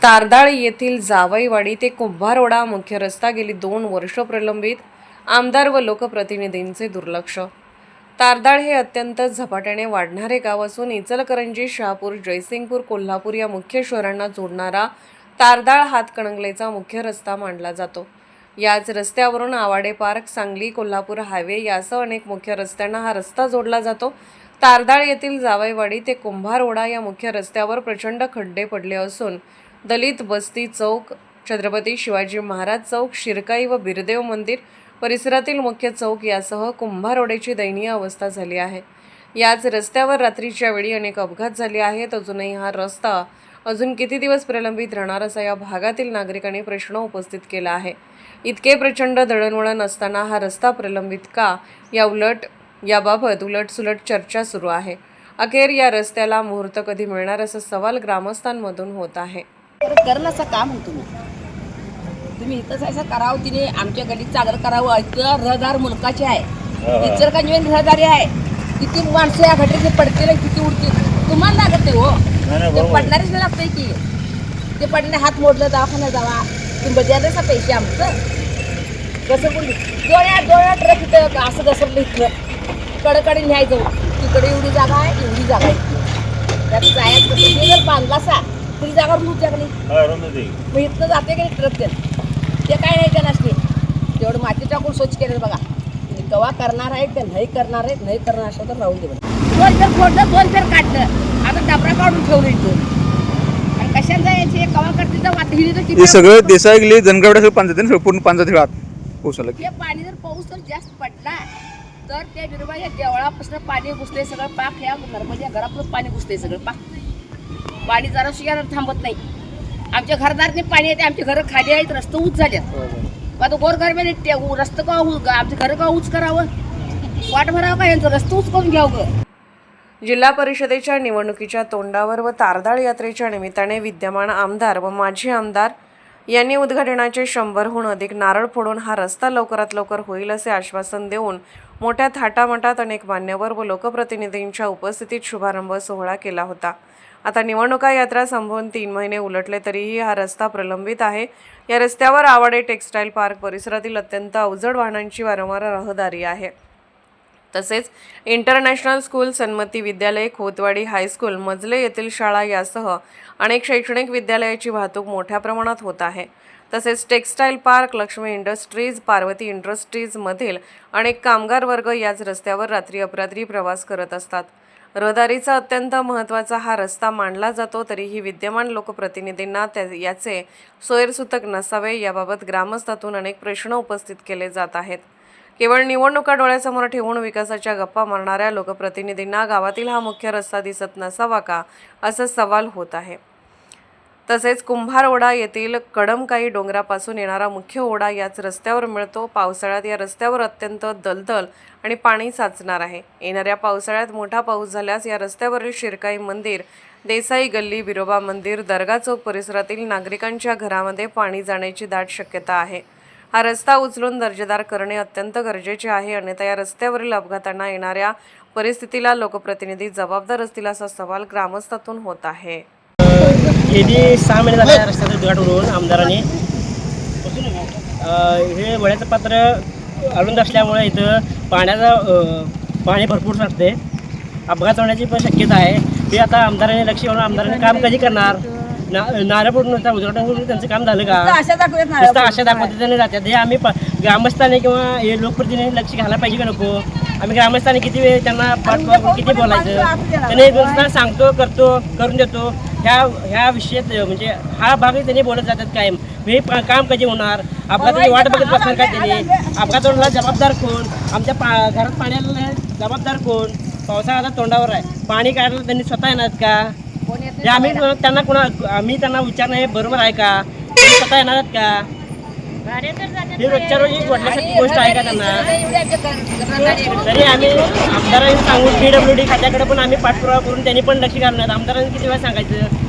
तारदाळ येथील जावईवाडी ते कुंभारवाडा मुख्य रस्ता गेली 2 वर्ष प्रलंबित. आमदार व लोकप्रतिनिधींचे दुर्लक्ष. तारदाळ हे अत्यंत झपाट्याने वाढणारे गाव असून इचलकरंजी, शहापूर, जयसिंगपूर, कोल्हापूर या मुख्य शहरांना जोडणारा तारदाळ हातकणंगलेचा मुख्य रस्ता मानला जातो. याच रस्त्यावरून आवाडे पार्क, सांगली, कोल्हापूर हायवे यासह अनेक मुख्य रस्त्यांना हा रस्ता जोडला जातो. तारदाळ येथील जावईवाडी ते कुंभारवाडा या मुख्य रस्त्यावर प्रचंड खड्डे पडले असून दलित बस्ती चौक, छत्रपती शिवाजी महाराज चौक, शिरकाई व बिरदेव मंदिर परिसरातील मुख्य चौक यासह कुंभारवाड्याची दयनीय अवस्था झाली आहे. याच रस्त्यावर रात्रीच्या वेळी अनेक अपघात झाले आहेत. अजूनही हा रस्ता अजून किती दिवस प्रलंबित राहणार असा या भागातील नागरिकांनी प्रश्न उपस्थित केला आहे. इतके प्रचंड दळणवळण असताना हा रस्ता प्रलंबित का, याबाबत उलटसुलट चर्चा सुरू आहे. अखेर या रस्त्याला मुहूर्त कधी मिळणार असा सवाल ग्रामस्थांमधून होत आहे. करण्याचं काम होतं तुम्ही इथंच असं करावं, तिने आमच्या गल्लीत चांगलं करावं. इथं रहदार मुलकाचे आहे, इचलकरंजी रहदारी आहे. किती माणसं या घटनेचे पडतील, किती उडतील तुम्हाला लागत नाही हो. ते पडणारच नाही लागतंय की ते पडणे हात मोडलं, दवाखान्यात जावा, तुम्ही बजारचा पैसे आमचं कसं बोलली डोळ्या ट्रक इथं असं घसरलं. इथलं कडकडे न्यायचं, तिकडे एवढी जागा आहे, एवढी जागा आहे. त्यात जायचं कसं ते जर बांधला असा तुझी जागा रुजल्याकडे मग इथनं जाते का ट्रक ते काय नाही त्यांना असते. तेवढं माती टाकून स्वच्छ केलं बघा. कवा करणार आहे ते नाही करणार आहे, नाही करणार असं तर राहून दे. 2 फेर फोडलं, 2 फेर काढलं, आता डबरा काढून ठेवलं इथं. आणि कशाला जायचे कवा करते तर वाटली हे सगळं देसाई गेले जनगावड्या पंचायत पूर्ण पंचायत हात पोहोचलं. ते पाणी जर पाऊस तर जास्त पडला तर त्या बिरोबाच्या देवळापासून पाणी घुसते सगळं पाक. ह्या नर्मदा घरापासून पाणी घुसते सगळं पाक. पाणी जरा शिकार थांबत नाही. आमच्या घरदारने पाणी येते, आमची घरं खाली आहेत, रस्ते उच झाल्यात. आता गोरगरमेने रस्ते का आमचं घर का उच करावं, वाट भरावं का यांचं रस्ते उच करून घ्यावं. जिल्हा परिषदेच्या निवडणुकीच्या तोंडावर व तारदाळ यात्रेच्या निमित्ताने विद्यमान आमदार व माजी आमदार यांनी उद्घाटनाचे 100हून अधिक नारळ फोडून हा रस्ता लवकरात लवकर होईल असे आश्वासन देऊन मोठ्या थाटामाटात अनेक मान्यवर व लोकप्रतिनिधींच्या उपस्थितीत शुभारंभ सोहळा केला होता. आता निवडणुका यात्रा संपवून 3 महिने उलटले तरीही हा रस्ता प्रलंबित आहे. या रस्त्यावर आवाडे टेक्स्टाईल पार्क परिसरातील अत्यंत अवजड वाहनांची वारंवार रहदारी आहे. तसेच इंटरनॅशनल स्कूल, सन्मती विद्यालय, खोतवाडी हायस्कूल, मजले येथील शाळा यासह अनेक शैक्षणिक विद्यालयाची वाहतूक मोठ्या प्रमाणात होत आहे. तसेच textile park, Lakshmi industries, Parvati industries मधील अनेक कामगार वर्ग याच रस्त्यावर रात्री अपरात्री प्रवास करत असतात. रहदारीचा अत्यंत महत्त्वाचा हा रस्ता मानला जातो तरीही विद्यमान लोकप्रतिनिधींना याचे सोयीसूतक नसावे याबाबत ग्रामस्थातून अनेक प्रश्न उपस्थित केले जात आहेत. केवळ निवडणुका डोळ्यासमोर ठेवून विकासाच्या गप्पा मारणाऱ्या लोकप्रतिनिधींना गावातील हा मुख्य रस्ता दिसत नसावा का असा सवाल होत आहे. तसेच कुंभारवाडा येथील कडमकाई डोंगरापासून येणारा मुख्य ओढा याच रस्त्यावर मिळतो. पावसाळ्यात या रस्त्यावर अत्यंत दलदल आणि पाणी साचणार आहे. येणाऱ्या पावसाळ्यात मोठा पाऊस झाल्यास या रस्त्यावरील शिरकाई मंदिर, देसाई गल्ली, बिरोबा मंदिर, दर्गा चौक परिसरातील नागरिकांच्या घरामध्ये पाणी जाण्याची दाट शक्यता आहे. हा रस्ता उचलून दर्जेदार करणे अत्यंत गरजेचे आहे, अन्यथा या रस्त्यावरील अपघातांना येणाऱ्या परिस्थितीला लोकप्रतिनिधी जबाबदार असतील असा सवाल ग्रामस्थातून होत आहे. गेली 6 महिने झाले या रस्त्याचं उद्घाटन होऊन आमदारांनी. हे वड्याचं पात्र अरुंद असल्यामुळे इथं पाणी भरपूर साठते, अपघात होण्याची पण शक्यता आहे. हे आता आमदारांनी लक्ष घालून आमदारांनी काम कधी करणार? नारळ फोडून उद्घाटन करून त्यांचं काम झालं का? आशा दाखवते त्यांनी जातात. हे आम्ही ग्रामस्थांनी किंवा हे लोकप्रतिनिधी लक्ष घालायला पाहिजे का नको? आम्ही ग्रामस्थांनी किती वेळ त्यांना किती बोलायचं? त्यांनी सांगतो, करतो, करून देतो ह्या विषयात म्हणजे हा भाग त्यांनी बोलत जातात कायम. हे काम कधी होणार? अपघाताची वाट बघत बसणार का त्यांनी? अपघाताला जबाबदार कोण? आमच्या घरात पाण्याला जबाबदार कोण? पावसाळा आता तोंडावर आहे, पाणी काढायला त्यांनी स्वतः येणार का? हे आम्ही त्यांना विचारणं हे बरोबर आहे का? त्यांनी स्वतः येणार आहेत का? ही रोजच्या रोज एक वाटण्यासारखी गोष्ट आहे का त्यांना? तरी आम्ही आमदारांनी सांगून PWD खात्याकडे पण आम्ही पाठपुरावा करून त्यांनी पण लक्ष घालणार. आमदारांनी किती वेळा सांगायचं?